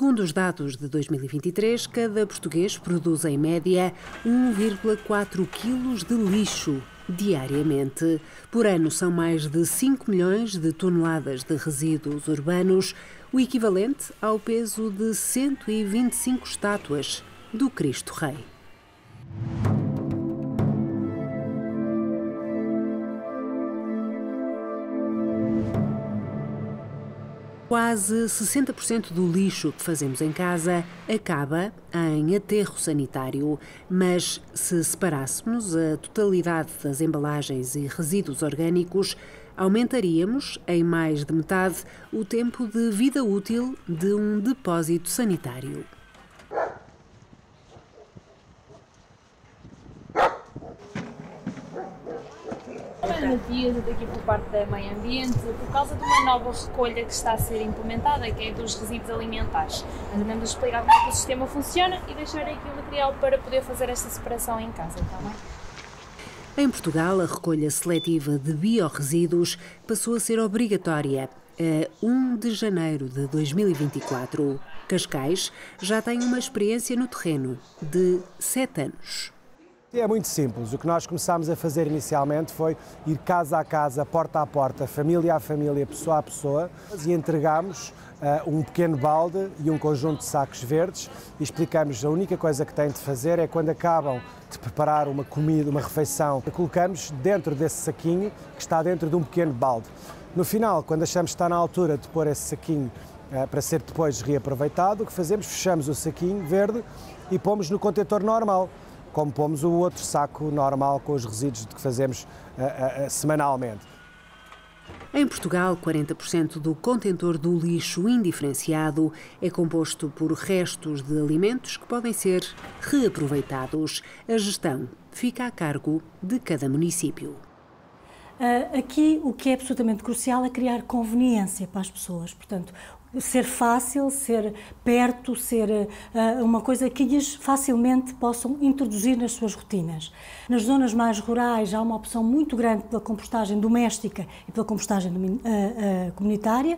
Segundo os dados de 2023, cada português produz em média 1,4 quilos de lixo diariamente. Por ano são mais de 5 milhões de toneladas de resíduos urbanos, o equivalente ao peso de 125 estátuas do Cristo Rei. Quase 60% do lixo que fazemos em casa acaba em aterro sanitário, mas se separássemos a totalidade das embalagens e resíduos orgânicos, aumentaríamos em mais de metade o tempo de vida útil de um depósito sanitário. Matias, eu estou aqui por parte da Meio Ambiente, por causa de uma nova recolha que está a ser implementada, que é dos resíduos alimentares. Nós andamos a explicar como é que o sistema funciona e deixarei aqui o material para poder fazer esta separação em casa, está bem? Em Portugal, a recolha seletiva de biorresíduos passou a ser obrigatória a 1 de janeiro de 2024. Cascais já tem uma experiência no terreno de 7 anos. É muito simples. O que nós começámos a fazer inicialmente foi ir casa a casa, porta a porta, família a família, pessoa a pessoa, e entregámos um pequeno balde e um conjunto de sacos verdes e explicamos a única coisa que têm de fazer é quando acabam de preparar uma comida, uma refeição, colocamos dentro desse saquinho que está dentro de um pequeno balde. No final, quando achamos que está na altura de pôr esse saquinho para ser depois reaproveitado, o que fazemos? Fechamos o saquinho verde e pomos no contentor normal, como pomos o outro saco normal com os resíduos que fazemos semanalmente. Em Portugal, 40% do contentor do lixo indiferenciado é composto por restos de alimentos que podem ser reaproveitados. A gestão fica a cargo de cada município. Aqui o que é absolutamente crucial é criar conveniência para as pessoas, portanto, ser fácil, ser perto, ser uma coisa que lhes facilmente possam introduzir nas suas rotinas. Nas zonas mais rurais há uma opção muito grande pela compostagem doméstica e pela compostagem comunitária.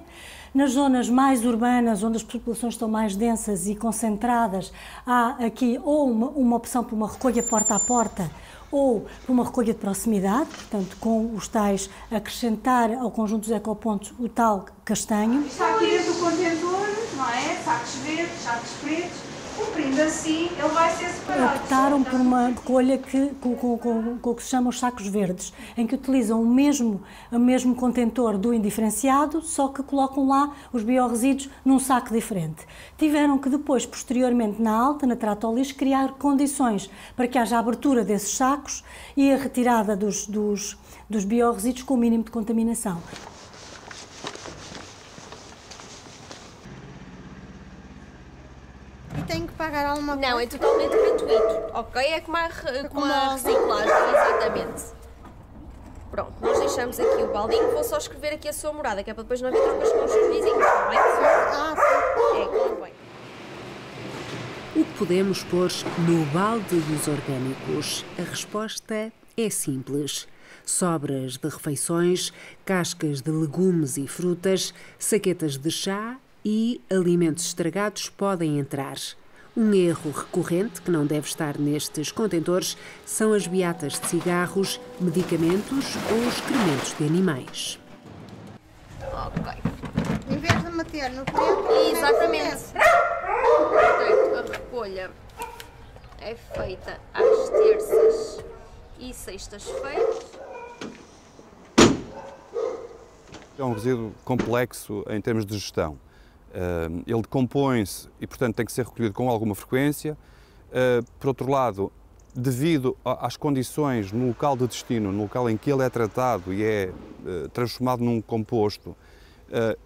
Nas zonas mais urbanas, onde as populações estão mais densas e concentradas, há aqui ou uma opção por uma recolha porta a porta, ou por uma recolha de proximidade, portanto, com os tais, acrescentar ao conjunto dos ecopontos o tal castanho. Está aqui dentro do contentor, não é? Sacos verdes, sacos pretos, cumprindo assim, ele vai ser separado. Optaram por uma recolha com o que se chama os sacos verdes, em que utilizam o mesmo contentor do indiferenciado, só que colocam lá os biorresíduos num saco diferente. Tiveram que depois, posteriormente, na alta, na trata-lixo, criar condições para que haja a abertura desses sacos e a retirada dos biorresíduos com o mínimo de contaminação. Tenho que pagar alguma coisa? Não, é totalmente gratuito, ok? É como a reciclagem, exatamente. Pronto, nós deixamos aqui o baldinho, vou só escrever aqui a sua morada, que é para depois não haver trocas com os seus vizinhos, está bem? Ah, sim. É, convém. O que podemos pôr no balde dos orgânicos? A resposta é simples. Sobras de refeições, cascas de legumes e frutas, saquetas de chá e alimentos estragados podem entrar. Um erro recorrente que não deve estar nestes contentores são as beatas de cigarros, medicamentos ou excrementos de animais. Ok. Em vez de meter no tempo... Exatamente. Portanto, a recolha é feita às terças e sextas-feiras. É um resíduo complexo em termos de gestão. Ele decompõe-se e, portanto, tem que ser recolhido com alguma frequência. Por outro lado, devido às condições no local de destino, no local em que ele é tratado e é transformado num composto,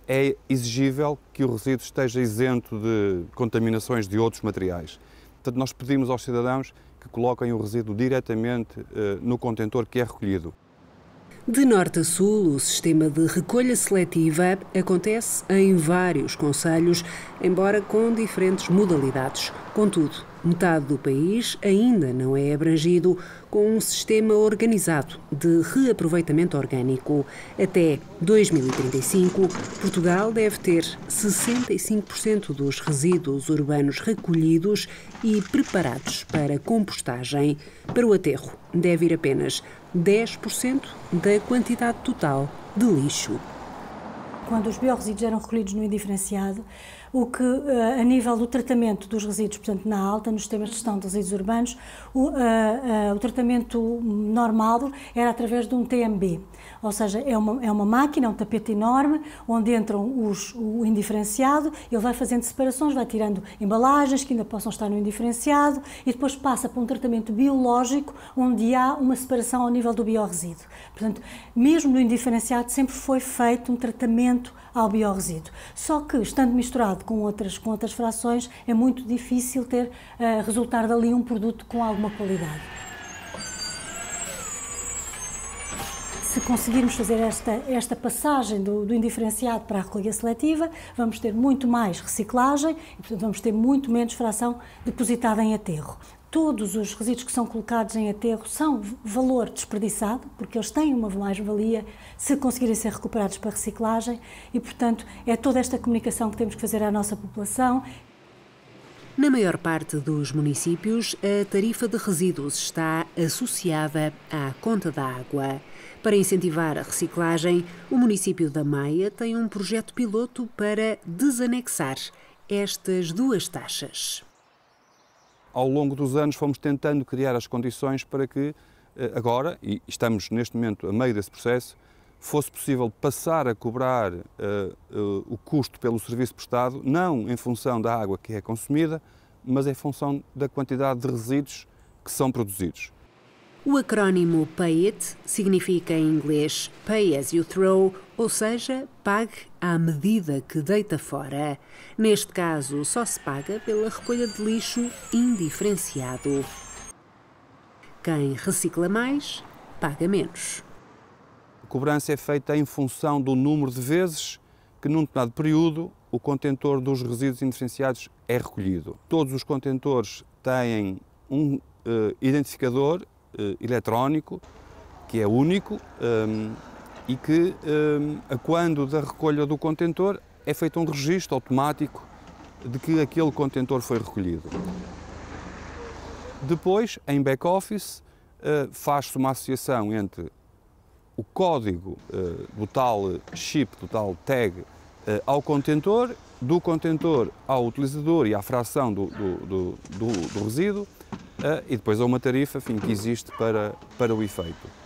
é exigível que o resíduo esteja isento de contaminações de outros materiais. Portanto, nós pedimos aos cidadãos que coloquem o resíduo diretamente no contentor que é recolhido. De norte a sul, o sistema de recolha seletiva acontece em vários concelhos, embora com diferentes modalidades. Contudo, Metade do país ainda não é abrangido com um sistema organizado de reaproveitamento orgânico. Até 2035, Portugal deve ter 65% dos resíduos urbanos recolhidos e preparados para compostagem. Para o aterro, deve ir apenas 10% da quantidade total de lixo. Quando os biorresíduos eram recolhidos no indiferenciado, o que, a nível do tratamento dos resíduos, portanto, na alta, nos sistemas de gestão de resíduos urbanos, o tratamento normal era através de um TMB. Ou seja, é uma máquina, um tapete enorme, onde entram o indiferenciado, ele vai fazendo separações, vai tirando embalagens que ainda possam estar no indiferenciado e depois passa para um tratamento biológico, onde há uma separação ao nível do biorresíduo. Portanto, mesmo no indiferenciado sempre foi feito um tratamento ao biorresíduo. Só que, estando misturado com outras frações, é muito difícil resultar dali um produto com alguma qualidade. Se conseguirmos fazer esta passagem do indiferenciado para a recolha seletiva, vamos ter muito mais reciclagem e, portanto, vamos ter muito menos fração depositada em aterro. Todos os resíduos que são colocados em aterro são valor desperdiçado, porque eles têm uma mais-valia se conseguirem ser recuperados para reciclagem e, portanto, é toda esta comunicação que temos que fazer à nossa população. Na maior parte dos municípios, a tarifa de resíduos está associada à conta da água. Para incentivar a reciclagem, o município da Maia tem um projeto piloto para desanexar estas duas taxas. Ao longo dos anos fomos tentando criar as condições para que agora, e estamos neste momento a meio desse processo, fosse possível passar a cobrar o custo pelo serviço prestado, não em função da água que é consumida, mas em função da quantidade de resíduos que são produzidos. O acrónimo PAYIT significa em inglês Pay as you throw, ou seja, pague à medida que deita fora. Neste caso, só se paga pela recolha de lixo indiferenciado. Quem recicla mais, paga menos. A cobrança é feita em função do número de vezes que, num determinado período, o contentor dos resíduos indiferenciados é recolhido. Todos os contentores têm um identificador eletrónico, que é único, e que, a quando da recolha do contentor, é feito um registro automático de que aquele contentor foi recolhido. Depois, em back-office, faz-se uma associação entre o código do tal chip, do tal tag, ao contentor, do contentor ao utilizador e à fração do resíduo, e depois há uma tarifa, enfim, que existe para o efeito.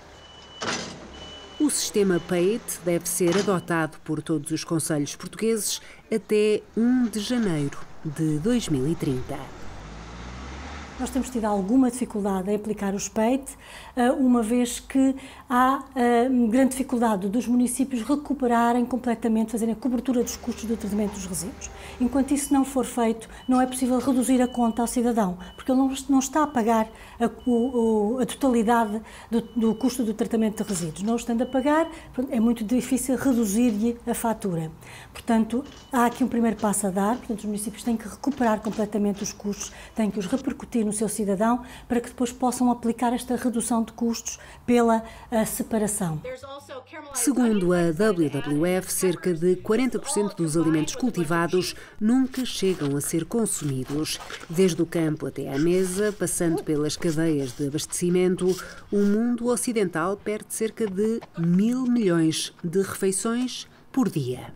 O sistema PAYIT deve ser adotado por todos os concelhos portugueses até 1 de janeiro de 2030. Nós temos tido alguma dificuldade em aplicar os PAYIT, uma vez que há grande dificuldade dos municípios recuperarem completamente, fazerem a cobertura dos custos do tratamento dos resíduos. Enquanto isso não for feito, não é possível reduzir a conta ao cidadão, porque ele não está a pagar a totalidade do custo do tratamento de resíduos. Não estando a pagar, é muito difícil reduzir-lhe a fatura. Portanto, há aqui um primeiro passo a dar, portanto, os municípios têm que recuperar completamente os custos, têm que os repercutir no seu cidadão, para que depois possam aplicar esta redução de custos pela separação. Segundo a WWF, cerca de 40% dos alimentos cultivados nunca chegam a ser consumidos. Desde o campo até à mesa, passando pelas cadeias de abastecimento, o mundo ocidental perde cerca de 1.000 milhões de refeições por dia.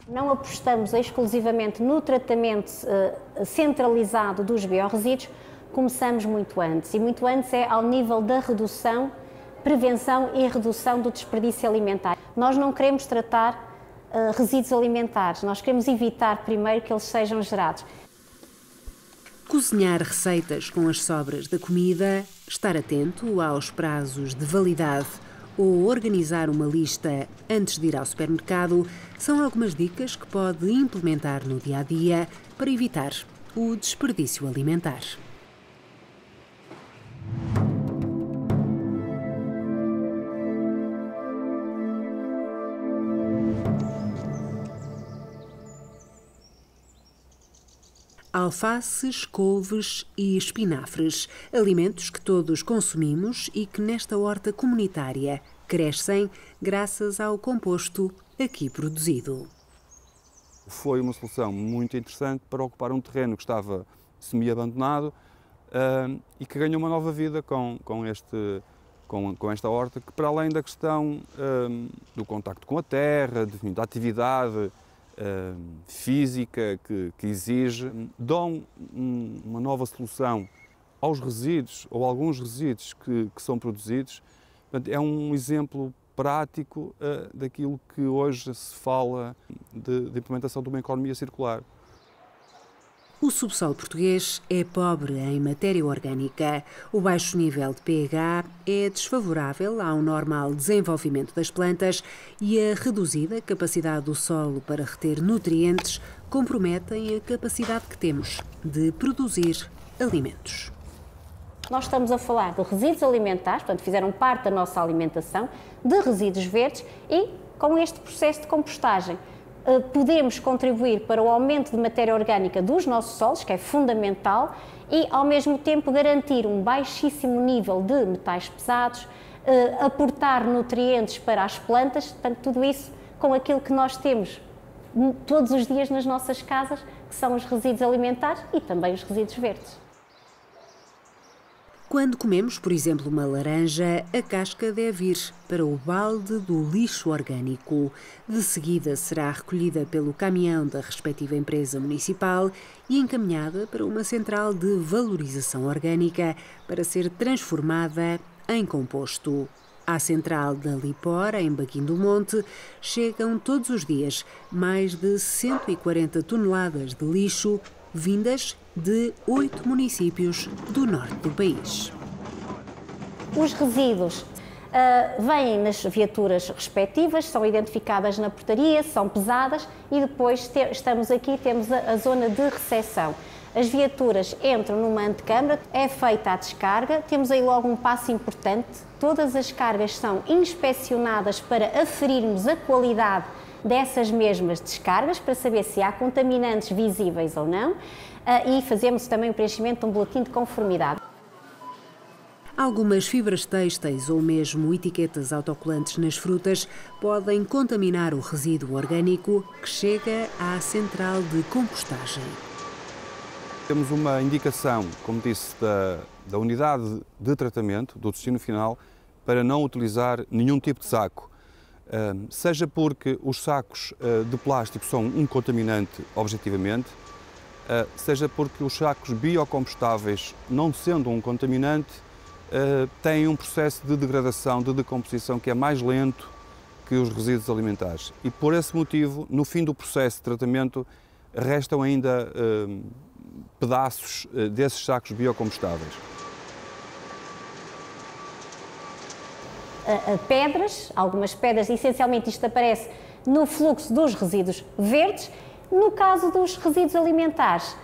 Não apostamos exclusivamente no tratamento centralizado dos biorresíduos, começamos muito antes. E muito antes é ao nível da redução, prevenção e redução do desperdício alimentar. Nós não queremos tratar resíduos alimentares, nós queremos evitar primeiro que eles sejam gerados. Cozinhar receitas com as sobras da comida, estar atento aos prazos de validade ou organizar uma lista antes de ir ao supermercado são algumas dicas que pode implementar no dia-a-dia para evitar o desperdício alimentar. alfaces, couves e espinafres, alimentos que todos consumimos e que nesta horta comunitária crescem graças ao composto aqui produzido. Foi uma solução muito interessante para ocupar um terreno que estava semi-abandonado e que ganhou uma nova vida com esta horta, que para além da questão do contacto com a terra, da atividade física que exige, dão uma nova solução aos resíduos ou alguns resíduos que são produzidos. Portanto, é um exemplo prático daquilo que hoje se fala de implementação de uma economia circular. O subsolo português é pobre em matéria orgânica. O baixo nível de pH é desfavorável ao normal desenvolvimento das plantas e a reduzida capacidade do solo para reter nutrientes comprometem a capacidade que temos de produzir alimentos. Nós estamos a falar de resíduos alimentares, portanto, fizeram parte da nossa alimentação, de resíduos verdes e, com este processo de compostagem, podemos contribuir para o aumento de matéria orgânica dos nossos solos, que é fundamental, e, ao mesmo tempo, garantir um baixíssimo nível de metais pesados, aportar nutrientes para as plantas, portanto, tudo isso com aquilo que nós temos todos os dias nas nossas casas, que são os resíduos alimentares e também os resíduos verdes. Quando comemos, por exemplo, uma laranja, a casca deve ir para o balde do lixo orgânico. De seguida será recolhida pelo caminhão da respectiva empresa municipal e encaminhada para uma central de valorização orgânica para ser transformada em composto. À central da Lipor, em Baquim do Monte, chegam todos os dias mais de 140 toneladas de lixo vindas de 8 municípios do norte do país. Os resíduos vêm nas viaturas respectivas, são identificadas na portaria, são pesadas e depois estamos aqui, temos a zona de recepção. As viaturas entram numa antecâmara, é feita a descarga, temos aí logo um passo importante, todas as cargas são inspecionadas para aferirmos a qualidade dessas mesmas descargas, para saber se há contaminantes visíveis ou não, e fazemos também o preenchimento de um boletim de conformidade. Algumas fibras têxteis ou mesmo etiquetas autocolantes nas frutas podem contaminar o resíduo orgânico que chega à central de compostagem. Temos uma indicação, como disse, da unidade de tratamento, do destino final, para não utilizar nenhum tipo de saco. Seja porque os sacos de plástico são um contaminante objetivamente, seja porque os sacos biocompostáveis, não sendo um contaminante, têm um processo de degradação, de decomposição que é mais lento que os resíduos alimentares. E por esse motivo, no fim do processo de tratamento, restam ainda pedaços desses sacos biocompostáveis. Pedras, algumas pedras, essencialmente isto aparece no fluxo dos resíduos verdes. No caso dos resíduos alimentares,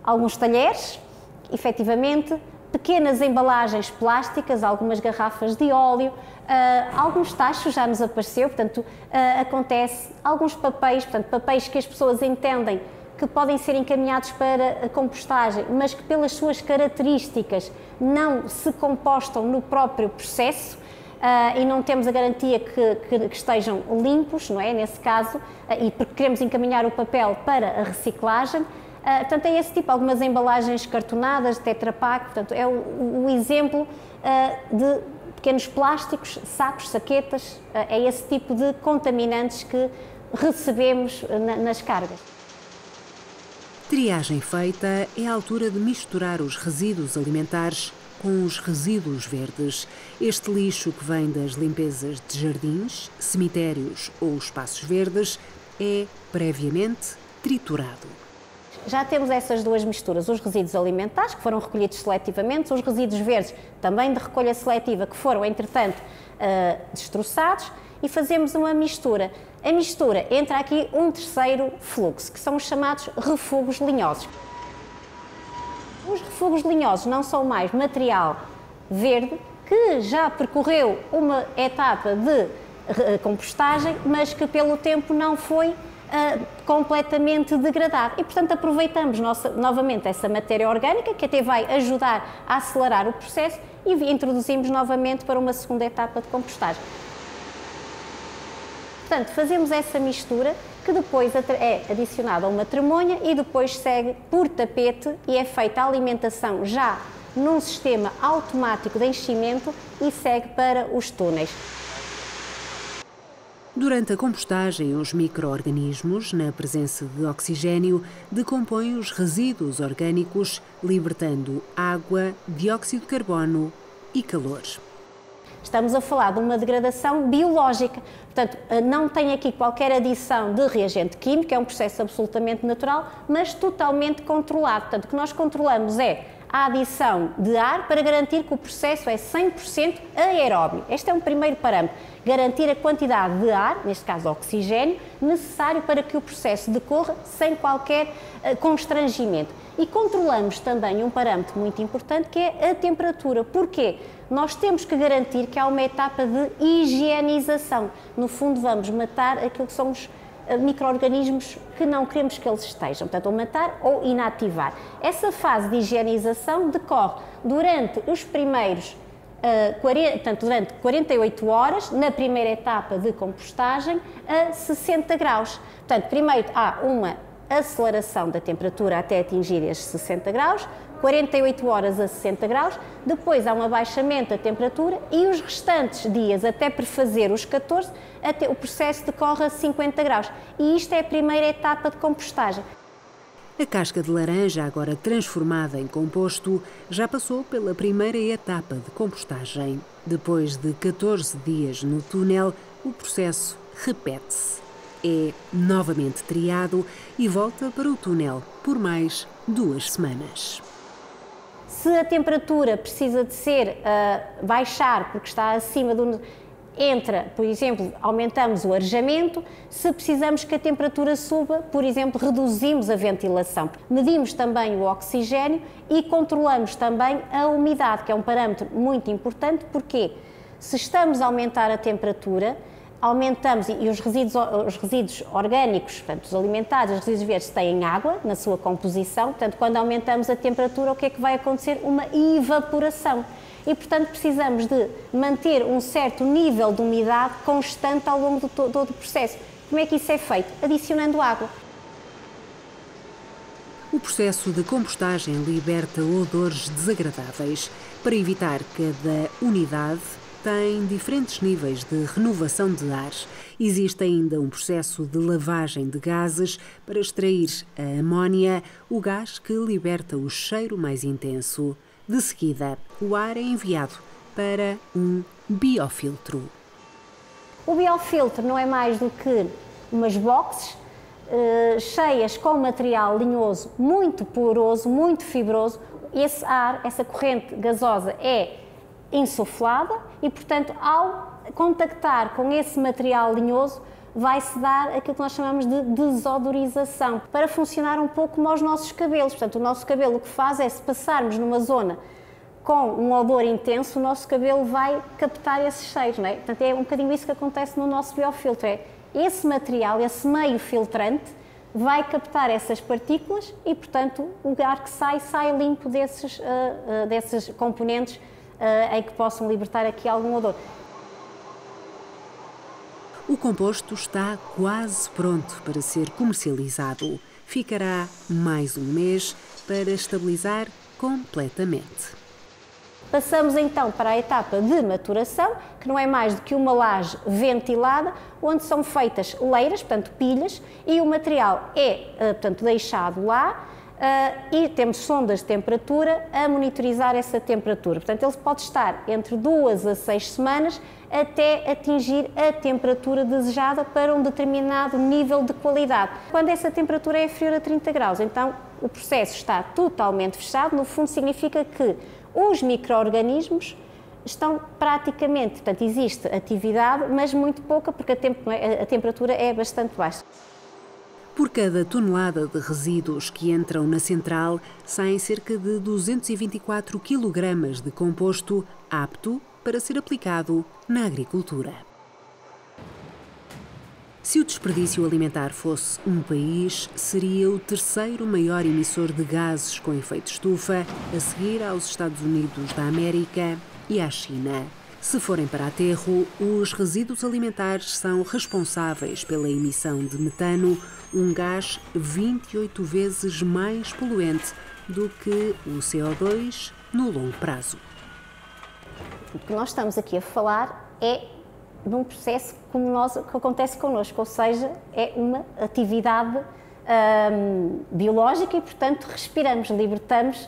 alguns talheres, efetivamente, pequenas embalagens plásticas, algumas garrafas de óleo, alguns tachos já nos apareceu, portanto, acontece, alguns papéis, portanto, papéis que as pessoas entendem que podem ser encaminhados para a compostagem, mas que pelas suas características não se compostam no próprio processo, e não temos a garantia que estejam limpos, não é? Nesse caso, e porque queremos encaminhar o papel para a reciclagem. Portanto, é esse tipo, algumas embalagens cartonadas, Tetra Pak, portanto, é o exemplo de pequenos plásticos, sacos, saquetas, é esse tipo de contaminantes que recebemos nas cargas. Triagem feita, é a altura de misturar os resíduos alimentares com os resíduos verdes. Este lixo que vem das limpezas de jardins, cemitérios ou espaços verdes é previamente triturado. Já temos essas duas misturas, os resíduos alimentares, que foram recolhidos seletivamente, os resíduos verdes, também de recolha seletiva, que foram, entretanto, destroçados, e fazemos uma mistura. A mistura entra aqui um terceiro fluxo, que são os chamados refugos linhosos. Os refugos linhosos não são mais material verde, que já percorreu uma etapa de compostagem, mas que pelo tempo não foi completamente degradado. E, portanto, aproveitamos novamente essa matéria orgânica, que até vai ajudar a acelerar o processo, e introduzimos novamente para uma segunda etapa de compostagem. Portanto, fazemos essa mistura, que depois é adicionada a uma tremonha e depois segue por tapete e é feita a alimentação já num sistema automático de enchimento e segue para os túneis. Durante a compostagem, os micro-organismos, na presença de oxigênio, decompõem os resíduos orgânicos, libertando água, dióxido de carbono e calor. Estamos a falar de uma degradação biológica, portanto, não tem aqui qualquer adição de reagente químico, é um processo absolutamente natural, mas totalmente controlado. Portanto, o que nós controlamos é a adição de ar para garantir que o processo é 100% aeróbio. Este é um primeiro parâmetro, garantir a quantidade de ar, neste caso oxigênio, necessário para que o processo decorra sem qualquer constrangimento. E controlamos também um parâmetro muito importante, que é a temperatura. Porquê? Nós temos que garantir que há uma etapa de higienização. No fundo, vamos matar aquilo que são os micro-organismos que não queremos que eles estejam, portanto, ou matar ou inativar. Essa fase de higienização decorre durante os primeiros, durante 48 horas, na primeira etapa de compostagem, a 60 graus. Portanto, primeiro há uma aceleração da temperatura até atingir estes 60 graus, 48 horas a 60 graus, depois há um abaixamento da temperatura e os restantes dias, até prefazer os 14, até o processo decorre a 50 graus. E isto é a primeira etapa de compostagem. A casca de laranja, agora transformada em composto, já passou pela primeira etapa de compostagem. Depois de 14 dias no túnel, o processo repete-se. É novamente triado e volta para o túnel por mais 2 semanas. Se a temperatura precisa de ser baixar porque está acima do... Entra, por exemplo, aumentamos o arejamento. Se precisamos que a temperatura suba, por exemplo, reduzimos a ventilação. Medimos também o oxigênio e controlamos também a umidade, que é um parâmetro muito importante, porque se estamos a aumentar a temperatura, aumentamos, e os resíduos orgânicos, portanto, os alimentares, os resíduos verdes têm água na sua composição, portanto, quando aumentamos a temperatura, o que é que vai acontecer? Uma evaporação. E, portanto, precisamos de manter um certo nível de umidade constante ao longo de todo o processo. Como é que isso é feito? Adicionando água. O processo de compostagem liberta odores desagradáveis. Para evitar cada unidade, tem diferentes níveis de renovação de ar. Existe ainda um processo de lavagem de gases para extrair a amónia, o gás que liberta o cheiro mais intenso. De seguida, o ar é enviado para um biofiltro. O biofiltro não é mais do que umas boxes cheias com material linhoso muito poroso, muito fibroso. Esse ar, essa corrente gasosa é insuflada e, portanto, ao contactar com esse material linhoso, vai-se dar aquilo que nós chamamos de desodorização, para funcionar um pouco como aos nossos cabelos. Portanto, o nosso cabelo o que faz é, se passarmos numa zona com um odor intenso, o nosso cabelo vai captar esses cheiros, não é? Portanto, é um bocadinho isso que acontece no nosso biofiltro, é esse material, esse meio filtrante, vai captar essas partículas e, portanto, o ar que sai limpo desses componentes em que possam libertar aqui algum odor. O composto está quase pronto para ser comercializado. Ficará mais um mês para estabilizar completamente. Passamos então para a etapa de maturação, que não é mais do que uma laje ventilada, onde são feitas leiras, portanto pilhas, e o material é, portanto, deixado lá e temos sondas de temperatura a monitorizar essa temperatura. Portanto, ele pode estar entre 2 a 6 semanas até atingir a temperatura desejada para um determinado nível de qualidade. Quando essa temperatura é inferior a 30 graus, então o processo está totalmente fechado. No fundo, significa que os micro-organismos estão praticamente, portanto, existe atividade, mas muito pouca, porque a temperatura é bastante baixa. Por cada tonelada de resíduos que entram na central, saem cerca de 224 kg de composto apto para ser aplicado na agricultura. Se o desperdício alimentar fosse um país, seria o terceiro maior emissor de gases com efeito estufa, a seguir aos Estados Unidos da América e à China. Se forem para aterro, os resíduos alimentares são responsáveis pela emissão de metano, um gás 28 vezes mais poluente do que o CO2 no longo prazo. O que nós estamos aqui a falar é de um processo que acontece connosco, ou seja, é uma atividade biológica e, portanto, respiramos, libertamos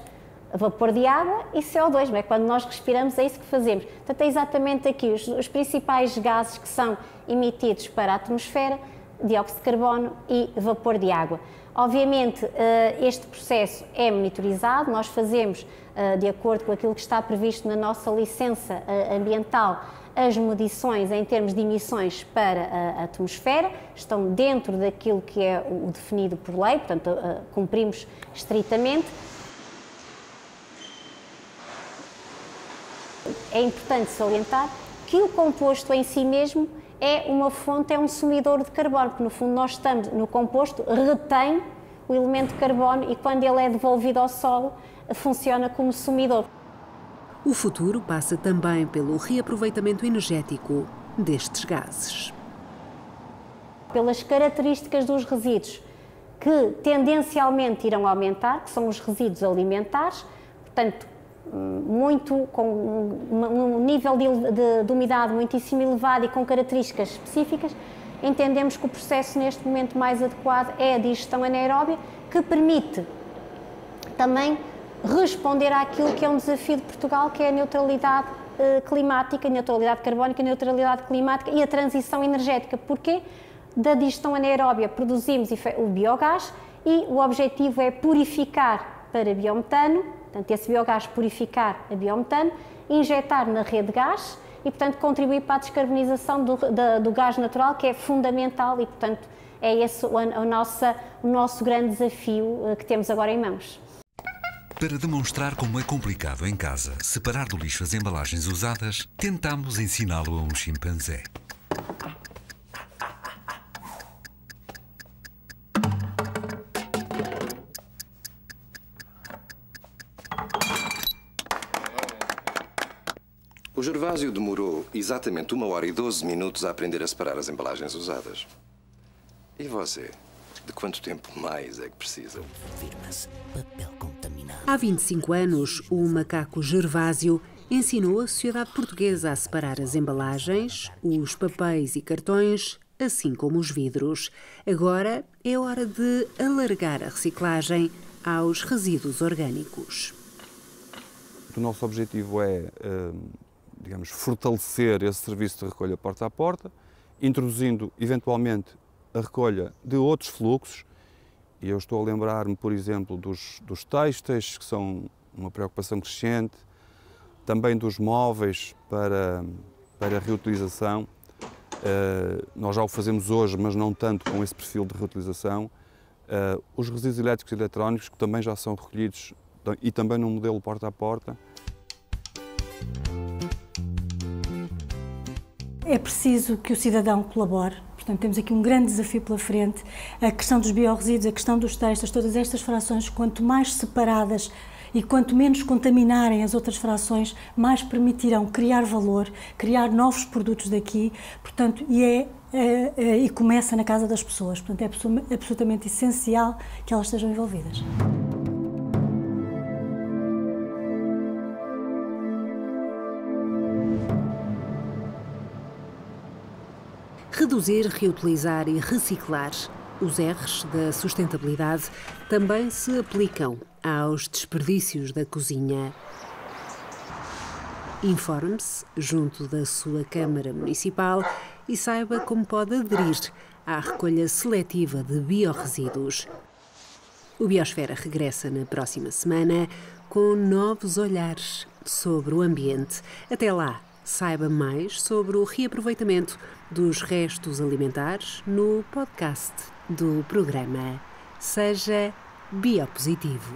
vapor de água e CO2, não é? Quando nós respiramos é isso que fazemos. Portanto, é exatamente aqui os principais gases que são emitidos para a atmosfera, dióxido de carbono e vapor de água. Obviamente, este processo é monitorizado, nós fazemos, de acordo com aquilo que está previsto na nossa licença ambiental, as medições em termos de emissões para a atmosfera, estão dentro daquilo que é o definido por lei, portanto, cumprimos estritamente. É importante salientar que o composto em si mesmo é uma fonte, é um sumidor de carbono, porque no fundo nós estamos no composto, retém o elemento carbono e quando ele é devolvido ao solo, funciona como sumidor. O futuro passa também pelo reaproveitamento energético destes gases. Pelas características dos resíduos que tendencialmente irão aumentar, que são os resíduos alimentares, portanto, com um nível de umidade muitíssimo elevado e com características específicas, entendemos que o processo neste momento mais adequado é a digestão anaeróbia, que permite também responder àquilo que é um desafio de Portugal, que é a neutralidade climática, a neutralidade carbónica, a neutralidade climática e a transição energética. Porquê? Da digestão anaeróbia produzimos o biogás e o objetivo é purificar para biometano, portanto, esse biogás purificar a biometano, injetar na rede de gás e, portanto, contribuir para a descarbonização do gás natural, que é fundamental e, portanto, é esse o nosso grande desafio que temos agora em mãos. Para demonstrar como é complicado em casa separar do lixo as embalagens usadas, tentamos ensiná-lo a um chimpanzé. O Gervásio demorou exatamente 1 hora e 12 minutos a aprender a separar as embalagens usadas. E você? De quanto tempo mais é que precisa? Há 25 anos, o macaco Gervásio ensinou a sociedade portuguesa a separar as embalagens, os papéis e cartões, assim como os vidros. Agora é hora de alargar a reciclagem aos resíduos orgânicos. O nosso objetivo é, digamos, fortalecer esse serviço de recolha porta a porta, introduzindo, eventualmente, a recolha de outros fluxos. E eu estou a lembrar-me, por exemplo, dos têxteis, que são uma preocupação crescente, também dos móveis para reutilização. Nós já o fazemos hoje, mas não tanto com esse perfil de reutilização. Os resíduos elétricos e eletrónicos, que também já são recolhidos e também no modelo porta a porta. É preciso que o cidadão colabore. Portanto, temos aqui um grande desafio pela frente. A questão dos biorresíduos, a questão dos textos, todas estas frações, quanto mais separadas e quanto menos contaminarem as outras frações, mais permitirão criar valor, criar novos produtos daqui. Portanto, e começa na casa das pessoas. Portanto, é absolutamente essencial que elas estejam envolvidas. Reduzir, reutilizar e reciclar. Os R's da sustentabilidade também se aplicam aos desperdícios da cozinha. Informe-se junto da sua Câmara Municipal e saiba como pode aderir à recolha seletiva de biorresíduos. O Biosfera regressa na próxima semana com novos olhares sobre o ambiente. Até lá, saiba mais sobre o reaproveitamento dos restos alimentares no podcast do programa. Seja biopositivo.